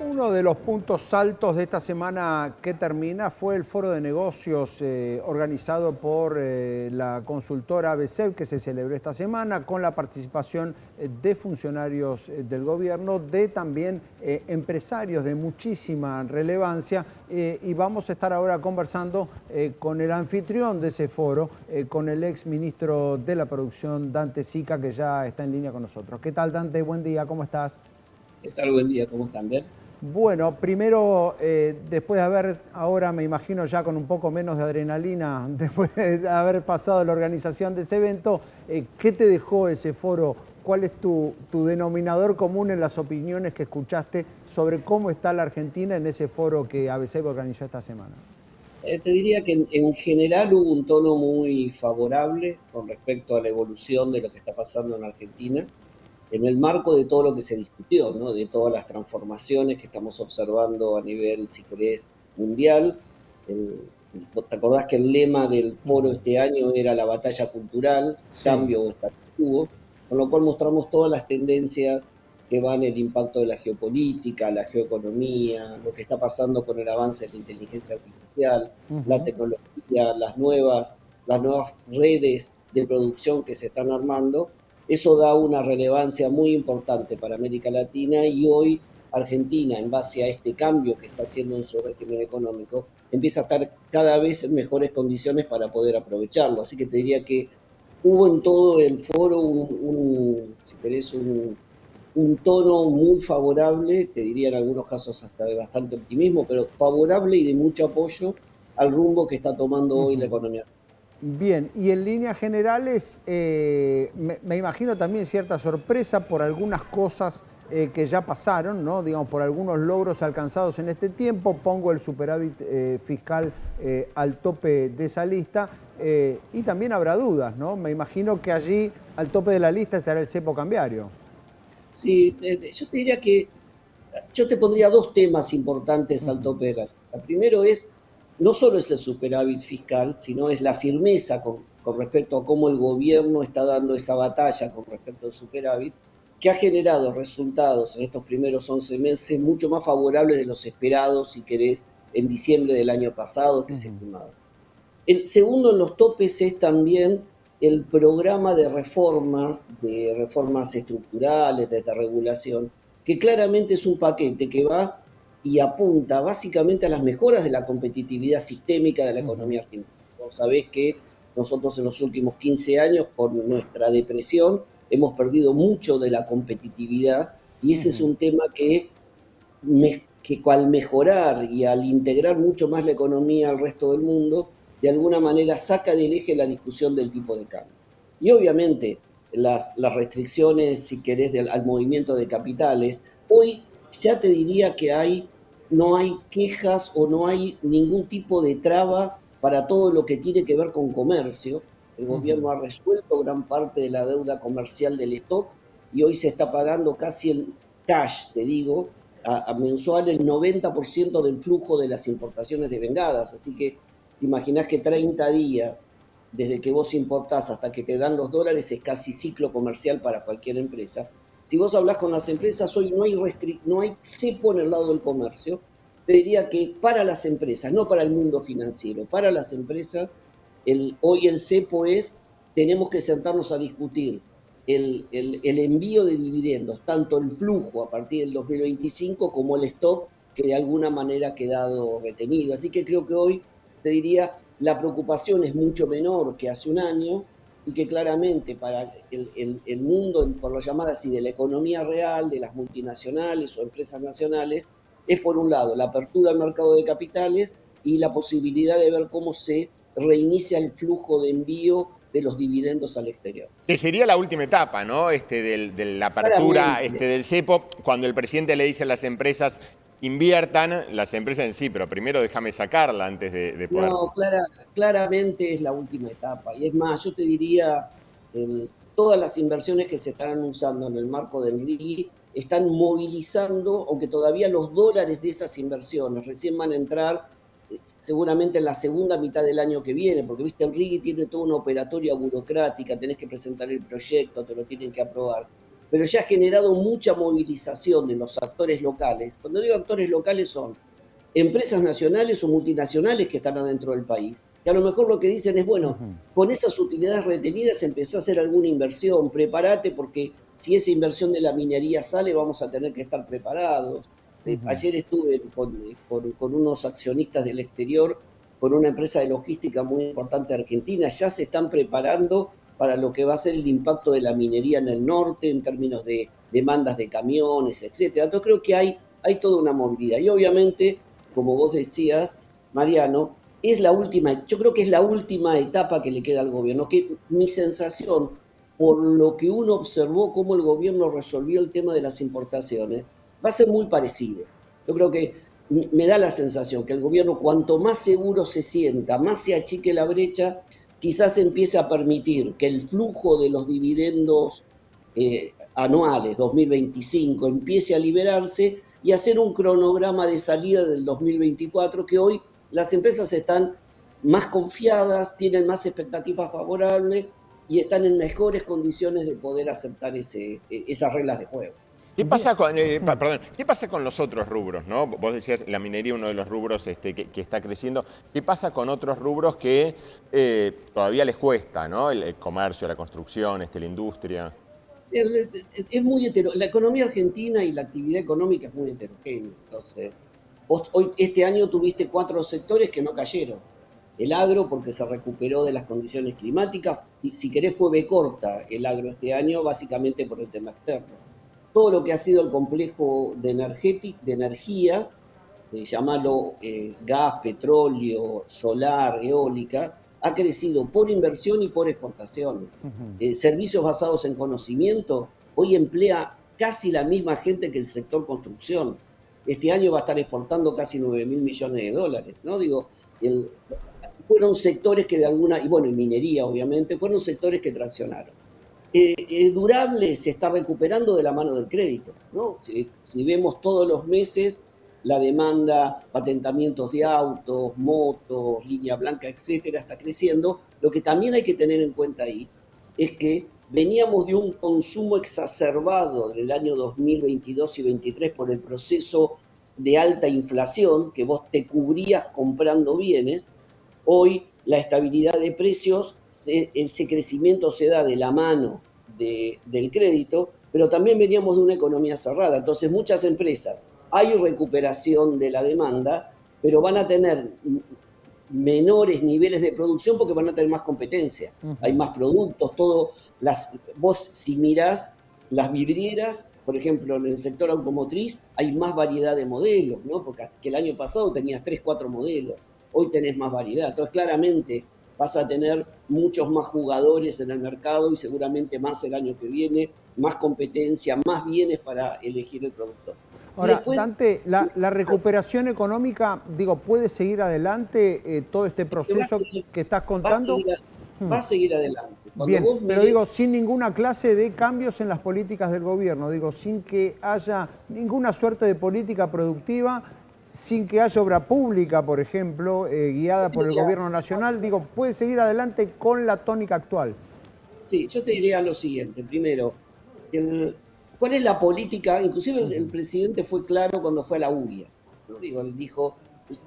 Uno de los puntos altos de esta semana que termina fue el foro de negocios organizado por la consultora ABCEP que se celebró esta semana con la participación de funcionarios del gobierno, de también empresarios de muchísima relevancia y vamos a estar ahora conversando con el anfitrión de ese foro, con el ex ministro de la Producción, Dante Sica, que ya está en línea con nosotros. ¿Qué tal, Dante? Buen día, ¿cómo estás? ¿Qué tal? Buen día, ¿cómo están? ¿Bien? Bueno, primero, después de haber, ahora me imagino ya con un poco menos de adrenalina, después de haber pasado la organización de ese evento, ¿qué te dejó ese foro? ¿Cuál es tu denominador común en las opiniones que escuchaste sobre cómo está la Argentina en ese foro que ABC organizó esta semana? Te diría que en general hubo un tono muy favorable con respecto a la evolución de lo que está pasando en Argentina, en el marco de todo lo que se discutió, ¿no? De todas las transformaciones que estamos observando a nivel, si querés, mundial. ¿Te acordás que el lema del foro Ujú. este año era la batalla cultural, Sí. cambio o status quo? Con lo cual mostramos todas las tendencias que van el impacto de la geopolítica, la geoeconomía, lo que está pasando con el avance de la inteligencia artificial, la Ujú. tecnología, las nuevas redes de producción que se están armando. Eso da una relevancia muy importante para América Latina y hoy Argentina, en base a este cambio que está haciendo en su régimen económico, empieza a estar cada vez en mejores condiciones para poder aprovecharlo. Así que te diría que hubo en todo el foro si querés, un tono muy favorable, te diría en algunos casos hasta de bastante optimismo, pero favorable y de mucho apoyo al rumbo que está tomando hoy la Ujú. economía. Bien, y en líneas generales, me imagino también cierta sorpresa por algunas cosas que ya pasaron, ¿no? Digamos, por algunos logros alcanzados en este tiempo. Pongo el superávit fiscal al tope de esa lista y también habrá dudas, ¿no? Me imagino que allí al tope de la lista estará el cepo cambiario. Sí, yo te diría que yo te pondría dos temas importantes al Ujú. tope de la lista. Primero es, no solo es el superávit fiscal, sino es la firmeza con respecto a cómo el gobierno está dando esa batalla con respecto al superávit, que ha generado resultados en estos primeros 11 meses mucho más favorables de los esperados, si querés, en diciembre del año pasado que se Ujú. estimaba. El segundo en los topes es también el programa de reformas estructurales, de regulación, que claramente es un paquete que va y apunta básicamente a las mejoras de la competitividad sistémica de la Ujú. economía argentina. Vos sabés que nosotros en los últimos 15 años, por nuestra depresión, hemos perdido mucho de la competitividad y ese es Ujú. un tema que al mejorar y al integrar mucho más la economía al resto del mundo, de alguna manera saca del eje la discusión del tipo de cambio. Y obviamente las restricciones, si querés, al movimiento de capitales, hoy ya te diría que no hay quejas o no hay ningún tipo de traba para todo lo que tiene que ver con comercio. El Ujú. gobierno ha resuelto gran parte de la deuda comercial del stock y hoy se está pagando casi el cash, te digo, a mensual el 90% del flujo de las importaciones de vengadas. Así que te imaginás que 30 días desde que vos importás hasta que te dan los dólares es casi ciclo comercial para cualquier empresa. Si vos hablás con las empresas, hoy no hay cepo en el lado del comercio. Te diría que para las empresas, no para el mundo financiero, para las empresas, hoy el cepo es, tenemos que sentarnos a discutir el envío de dividendos, tanto el flujo a partir del 2025 como el stock que de alguna manera ha quedado retenido. Así que creo que hoy, te diría, la preocupación es mucho menor que hace un año y que claramente para el mundo, por lo llamar así, de la economía real, de las multinacionales o empresas nacionales, es por un lado la apertura al mercado de capitales y la posibilidad de ver cómo se reinicia el flujo de envío de los dividendos al exterior. Que sería la última etapa, ¿no? De la apertura Claramente. del cepo, cuando el presidente le dice a las empresas, inviertan, las empresas en sí, pero primero déjame sacarla antes de poder. No, claramente es la última etapa. Y es más, yo te diría, todas las inversiones que se están anunciando en el marco del RIGI están movilizando, aunque todavía los dólares de esas inversiones recién van a entrar seguramente en la segunda mitad del año que viene, porque viste, el RIGI tiene toda una operatoria burocrática, tenés que presentar el proyecto, te lo tienen que aprobar. pero ya ha generado mucha movilización de los actores locales. Cuando digo actores locales son empresas nacionales o multinacionales que están adentro del país, que a lo mejor lo que dicen es, bueno, con esas utilidades retenidas empezá a hacer alguna inversión, prepárate porque si esa inversión de la minería sale vamos a tener que estar preparados. Ayer estuve con unos accionistas del exterior, con una empresa de logística muy importante de Argentina, ya se están preparando para lo que va a ser el impacto de la minería en el norte en términos de demandas de camiones, etcétera. Entonces creo que hay toda una movilidad. Y obviamente, como vos decías, Mariano, yo creo que es la última etapa que le queda al gobierno, que mi sensación, por lo que uno observó cómo el gobierno resolvió el tema de las importaciones, va a ser muy parecido. Yo creo que me da la sensación que el gobierno, cuanto más seguro se sienta, más se achique la brecha, quizás empiece a permitir que el flujo de los dividendos anuales 2025 empiece a liberarse y hacer un cronograma de salida del 2024, que hoy las empresas están más confiadas, tienen más expectativas favorables y están en mejores condiciones de poder aceptar esas reglas de juego. ¿Qué pasa con, ¿qué pasa con los otros rubros, ¿no? Vos decías la minería, uno de los rubros que está creciendo. ¿Qué pasa con otros rubros que todavía les cuesta, ¿no? El comercio, la construcción, la industria. Es muy la economía argentina y la actividad económica es muy heterogénea. Entonces, vos hoy, este año tuviste 4 sectores que no cayeron. El agro, porque se recuperó de las condiciones climáticas, y si querés fue B corta el agro este año, básicamente por el tema externo. Todo lo que ha sido el complejo de energía, llamarlo gas, petróleo, solar, eólica, ha crecido por inversión y por exportaciones. Servicios basados en conocimiento, hoy emplea casi la misma gente que el sector construcción. Este año va a estar exportando casi 9.000 millones de dólares, ¿no? Digo, fueron sectores que de alguna, y bueno, y minería obviamente, fueron sectores que traccionaron. Durable se está recuperando de la mano del crédito, ¿no? Si vemos todos los meses la demanda, patentamientos de autos, motos, línea blanca, etcétera, está creciendo. Lo que también hay que tener en cuenta ahí es que veníamos de un consumo exacerbado del año 2022 y 2023 por el proceso de alta inflación, que vos te cubrías comprando bienes. Hoy la estabilidad de precios, ese crecimiento se da de la mano del crédito, pero también veníamos de una economía cerrada. Entonces muchas empresas, hay recuperación de la demanda, pero van a tener menores niveles de producción porque van a tener más competencia. Hay más productos, vos si mirás las vidrieras, por ejemplo, en el sector automotriz hay más variedad de modelos, ¿no? Porque el año pasado tenías 3, 4 modelos, hoy tenés más variedad. Entonces, claramente vas a tener muchos más jugadores en el mercado y seguramente más el año que viene, más competencia, más bienes para elegir el productor. Ahora, después, Dante, la recuperación económica, digo, ¿puede seguir adelante todo este proceso que estás contando? Va a seguir adelante. Bien, pero digo, sin ninguna clase de cambios en las políticas del gobierno, digo, sin que haya ninguna suerte de política productiva, sin que haya obra pública, por ejemplo, guiada por el gobierno nacional, digo, ¿puede seguir adelante con la tónica actual? Sí, yo te diría lo siguiente. Primero, ¿cuál es la política? Inclusive el presidente fue claro cuando fue a la UIA, ¿no? Digo, él dijo,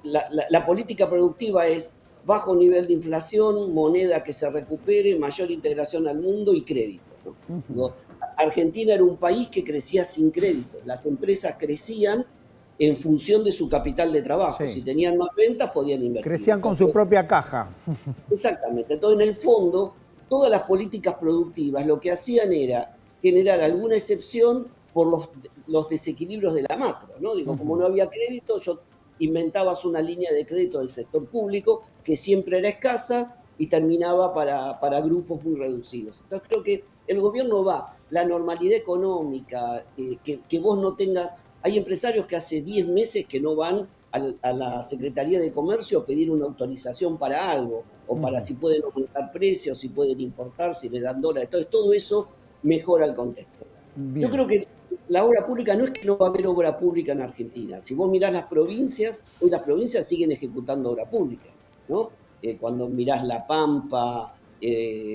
la política productiva es bajo nivel de inflación, moneda que se recupere, mayor integración al mundo y crédito, ¿no? Digo, Argentina era un país que crecía sin crédito. Las empresas crecían en función de su capital de trabajo. Sí. Si tenían más ventas, podían invertir. Crecían con su propia caja. Exactamente. Entonces, en el fondo, todas las políticas productivas lo que hacían era generar alguna excepción por los desequilibrios de la macro, ¿no? Digo, como no había crédito, inventabas una línea de crédito del sector público que siempre era escasa y terminaba para grupos muy reducidos. Entonces creo que el gobierno la normalidad económica, que vos no tengas. Hay empresarios que hace 10 meses que no van a la Secretaría de Comercio a pedir una autorización para algo, o para si pueden aumentar precios, si pueden importar, si le dan dólares. Entonces todo eso mejora el contexto. Bien. Yo creo que la obra pública no es que no va a haber obra pública en Argentina. Si vos mirás las provincias, hoy las provincias siguen ejecutando obra pública, ¿no? Cuando mirás La Pampa,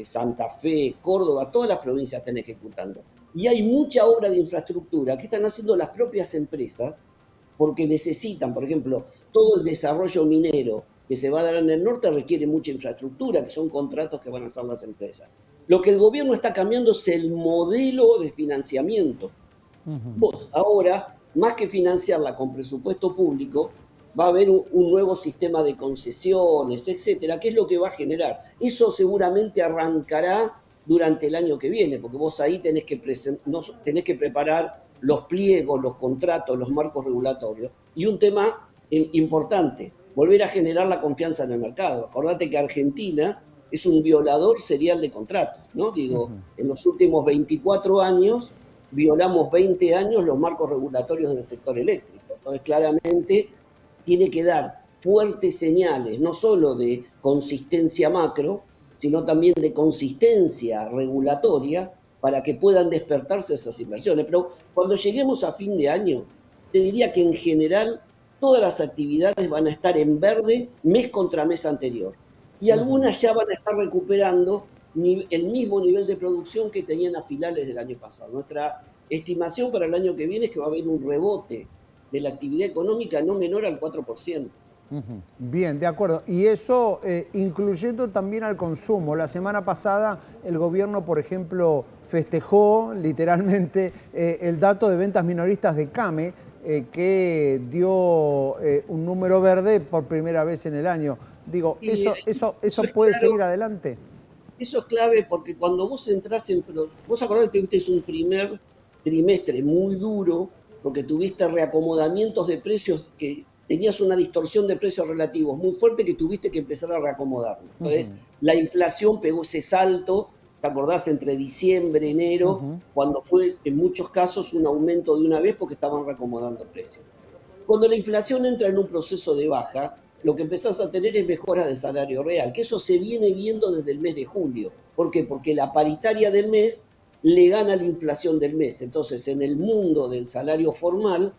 Santa Fe, Córdoba, todas las provincias están ejecutando. Y hay mucha obra de infraestructura que están haciendo las propias empresas porque necesitan, por ejemplo, todo el desarrollo minero que se va a dar en el norte requiere mucha infraestructura, que son contratos que van a hacer las empresas. Lo que el gobierno está cambiando es el modelo de financiamiento. Vos ahora, más que financiarla con presupuesto público, va a haber un nuevo sistema de concesiones, etcétera, que es lo que va a generar. Eso seguramente arrancará durante el año que viene, porque vos ahí tenés que preparar los pliegos, los contratos, los marcos regulatorios. Y un tema importante, volver a generar la confianza en el mercado. Acordate que Argentina es un violador serial de contratos, ¿no? Digo, en los últimos 24 años violamos 20 años los marcos regulatorios del sector eléctrico. Entonces, claramente tiene que dar fuertes señales, no solo de consistencia macro, sino también de consistencia regulatoria para que puedan despertarse esas inversiones. Pero cuando lleguemos a fin de año, te diría que en general todas las actividades van a estar en verde mes contra mes anterior. Y algunas ya van a estar recuperando el mismo nivel de producción que tenían a finales del año pasado. Nuestra estimación para el año que viene es que va a haber un rebote de la actividad económica no menor al 4%. Bien, de acuerdo. Y eso incluyendo también al consumo. La semana pasada el gobierno, por ejemplo, festejó literalmente el dato de ventas minoristas de CAME, que dio un número verde por primera vez en el año. Digo, ¿eso puede seguir adelante? Eso es clave porque cuando vos entrás en... Vos acordás que tuviste un primer trimestre muy duro porque tuviste reacomodamientos de precios que tenías una distorsión de precios relativos muy fuerte que tuviste que empezar a reacomodar. Entonces, la inflación pegó ese salto, ¿te acordás? Entre diciembre, enero, cuando fue en muchos casos un aumento de una vez porque estaban reacomodando precios. Cuando la inflación entra en un proceso de baja, lo que empezás a tener es mejora del salario real, que eso se viene viendo desde el mes de julio. ¿Por qué? Porque la paritaria del mes le gana la inflación del mes. Entonces, en el mundo del salario formal,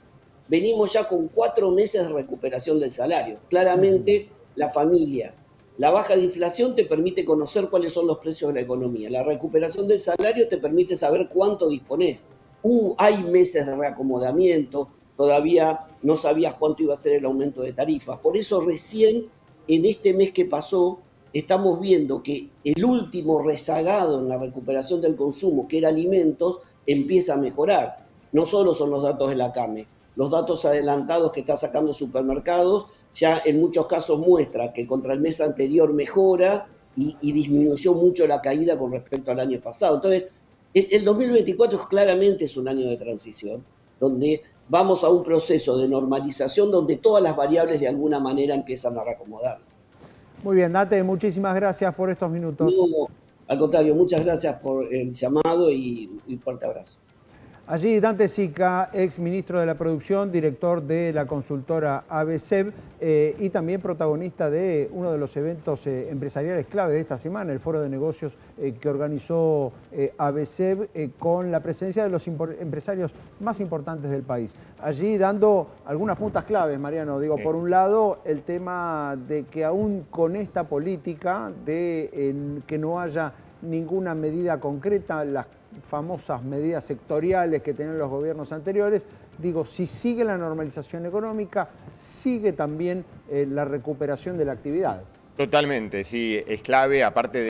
venimos ya con 4 meses de recuperación del salario. Claramente, las familias, la baja de inflación te permite conocer cuáles son los precios de la economía. La recuperación del salario te permite saber cuánto disponés. Hay meses de reacomodamiento, todavía no sabías cuánto iba a ser el aumento de tarifas. Por eso recién en este mes que pasó estamos viendo que el último rezagado en la recuperación del consumo, que era alimentos, empieza a mejorar. No solo son los datos de la CAME, los datos adelantados que está sacando supermercados ya en muchos casos muestra que contra el mes anterior mejora y disminuyó mucho la caída con respecto al año pasado. Entonces, el 2024 claramente es un año de transición, donde vamos a un proceso de normalización donde todas las variables de alguna manera empiezan a reacomodarse. Muy bien, Date, muchísimas gracias por estos minutos. No, al contrario, muchas gracias por el llamado y un fuerte abrazo. Allí Dante Sica, ex ministro de la Producción, director de la consultora ABSEB y también protagonista de uno de los eventos empresariales clave de esta semana, el Foro de Negocios que organizó ABSEB con la presencia de los empresarios más importantes del país. Allí dando algunas puntas claves, Mariano. Digo, por un lado, el tema de que aún con esta política de que no haya ninguna medida concreta, las famosas medidas sectoriales que tenían los gobiernos anteriores, digo, si sigue la normalización económica, sigue también la recuperación de la actividad. Totalmente, sí, es clave, aparte de